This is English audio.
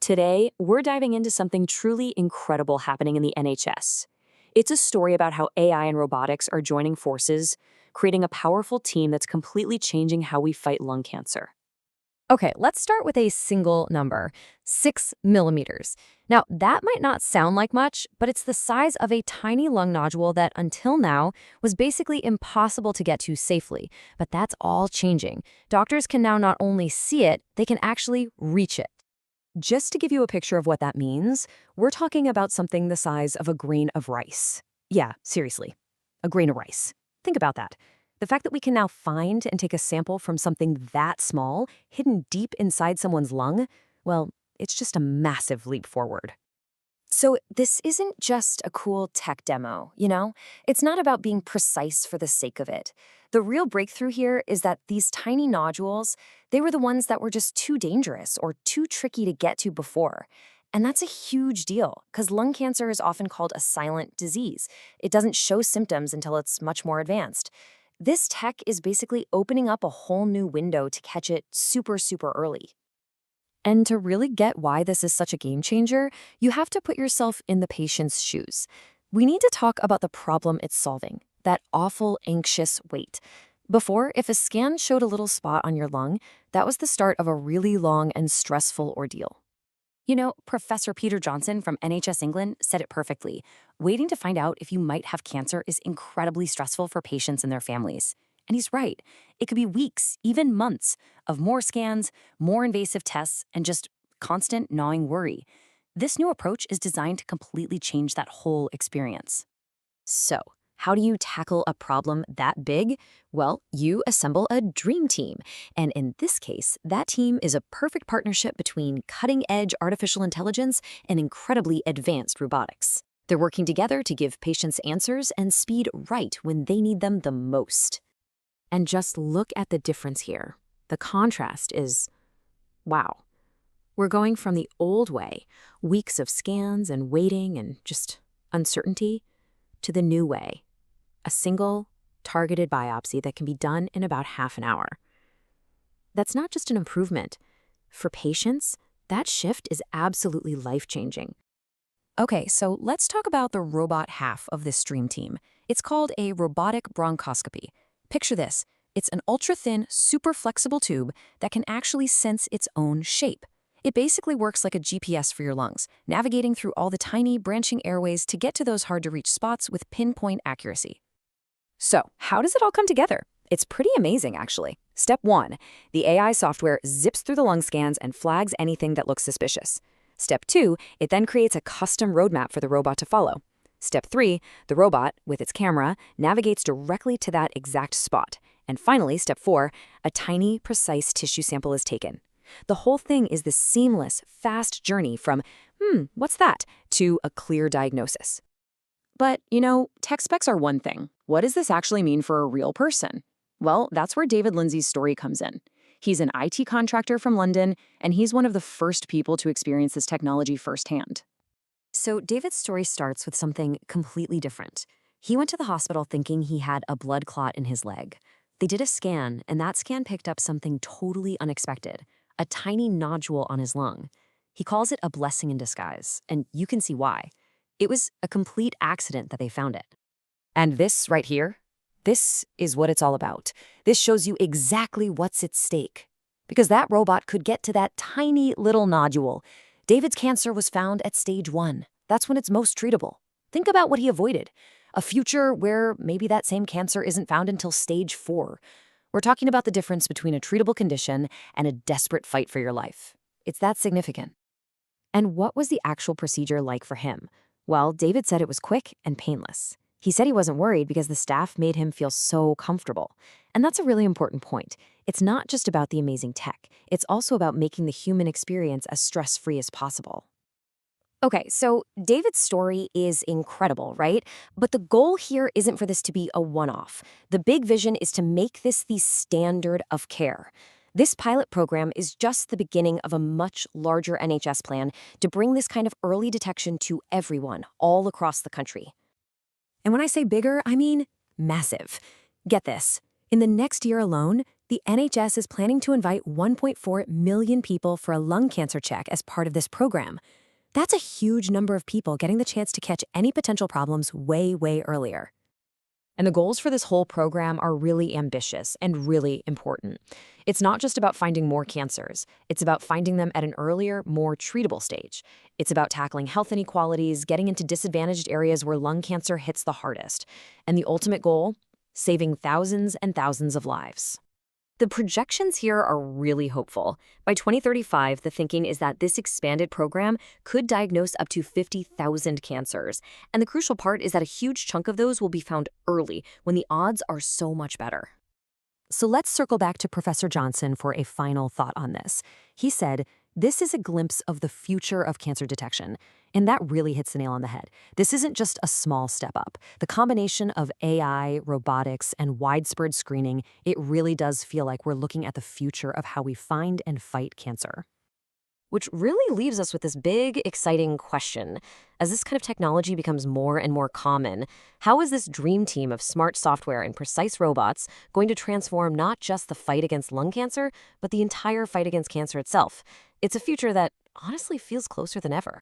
Today, we're diving into something truly incredible happening in the NHS. It's a story about how AI and robotics are joining forces, creating a powerful team that's completely changing how we fight lung cancer. Okay, let's start with a single number, 6 millimeters. Now, that might not sound like much, but it's the size of a tiny lung nodule that, until now, was basically impossible to get to safely. But that's all changing. Doctors can now not only see it, they can actually reach it. Just to give you a picture of what that means, we're talking about something the size of a grain of rice. Yeah, seriously, a grain of rice. Think about that. The fact that we can now find and take a sample from something that small, hidden deep inside someone's lung, well, it's just a massive leap forward. So this isn't just a cool tech demo, you know? It's not about being precise for the sake of it. The real breakthrough here is that these tiny nodules, they were the ones that were just too dangerous or too tricky to get to before. And that's a huge deal, because lung cancer is often called a silent disease. It doesn't show symptoms until it's much more advanced. This tech is basically opening up a whole new window to catch it super, super early. And to really get why this is such a game changer, you have to put yourself in the patient's shoes. We need to talk about the problem it's solving, that awful, anxious wait. Before, if a scan showed a little spot on your lung, that was the start of a really long and stressful ordeal. You know, Professor Peter Johnson from NHS England said it perfectly. Waiting to find out if you might have cancer is incredibly stressful for patients and their families. And he's right. It could be weeks, even months, of more scans, more invasive tests, and just constant gnawing worry. This new approach is designed to completely change that whole experience. So, how do you tackle a problem that big? Well, you assemble a dream team. And in this case, that team is a perfect partnership between cutting-edge artificial intelligence and incredibly advanced robotics. They're working together to give patients answers and speed right when they need them the most. And just look at the difference here. The contrast is, wow. We're going from the old way, weeks of scans and waiting and just uncertainty, to the new way, a single, targeted biopsy that can be done in about half an hour. That's not just an improvement. For patients, that shift is absolutely life-changing. Okay, so let's talk about the robot half of this dream team. It's called a robotic bronchoscopy. Picture this. It's an ultra-thin, super flexible tube that can actually sense its own shape. It basically works like a GPS for your lungs, navigating through all the tiny, branching airways to get to those hard-to-reach spots with pinpoint accuracy. So, how does it all come together? It's pretty amazing, actually. Step 1. The AI software zips through the lung scans and flags anything that looks suspicious. Step 2. It then creates a custom roadmap for the robot to follow. Step 3, the robot, with its camera, navigates directly to that exact spot. And finally, step 4, a tiny, precise tissue sample is taken. The whole thing is this seamless, fast journey from, what's that, to a clear diagnosis. But, you know, tech specs are one thing. What does this actually mean for a real person? Well, that's where David Lindsay's story comes in. He's an IT contractor from London, and he's one of the first people to experience this technology firsthand. So David's story starts with something completely different. He went to the hospital thinking he had a blood clot in his leg. They did a scan, and that scan picked up something totally unexpected, a tiny nodule on his lung. He calls it a blessing in disguise, and you can see why. It was a complete accident that they found it. And this right here, this is what it's all about. This shows you exactly what's at stake. Because that robot could get to that tiny little nodule. David's cancer was found at stage 1. That's when it's most treatable. Think about what he avoided. A future where maybe that same cancer isn't found until stage 4. We're talking about the difference between a treatable condition and a desperate fight for your life. It's that significant. And what was the actual procedure like for him? Well, David said it was quick and painless. He said he wasn't worried because the staff made him feel so comfortable. And that's a really important point. It's not just about the amazing tech. It's also about making the human experience as stress-free as possible. Okay, so David's story is incredible, right? But the goal here isn't for this to be a one-off. The big vision is to make this the standard of care. This pilot program is just the beginning of a much larger NHS plan to bring this kind of early detection to everyone, all across the country. And when I say bigger, I mean massive. Get this. In the next year alone, the the NHS is planning to invite 1.4 million people for a lung cancer check as part of this program. That's a huge number of people getting the chance to catch any potential problems way, way earlier. And the goals for this whole program are really ambitious and really important. It's not just about finding more cancers. It's about finding them at an earlier, more treatable stage. It's about tackling health inequalities, getting into disadvantaged areas where lung cancer hits the hardest. And the ultimate goal? Saving thousands and thousands of lives. The projections here are really hopeful. By 2035, the thinking is that this expanded program could diagnose up to 50,000 cancers. And the crucial part is that a huge chunk of those will be found early, when the odds are so much better. So let's circle back to Professor Johnson for a final thought on this. He said, this is a glimpse of the future of cancer detection. And that really hits the nail on the head. This isn't just a small step up. The combination of AI, robotics, and widespread screening, it really does feel like we're looking at the future of how we find and fight cancer. Which really leaves us with this big, exciting question. As this kind of technology becomes more and more common, how is this dream team of smart software and precise robots going to transform not just the fight against lung cancer, but the entire fight against cancer itself? It's a future that honestly feels closer than ever.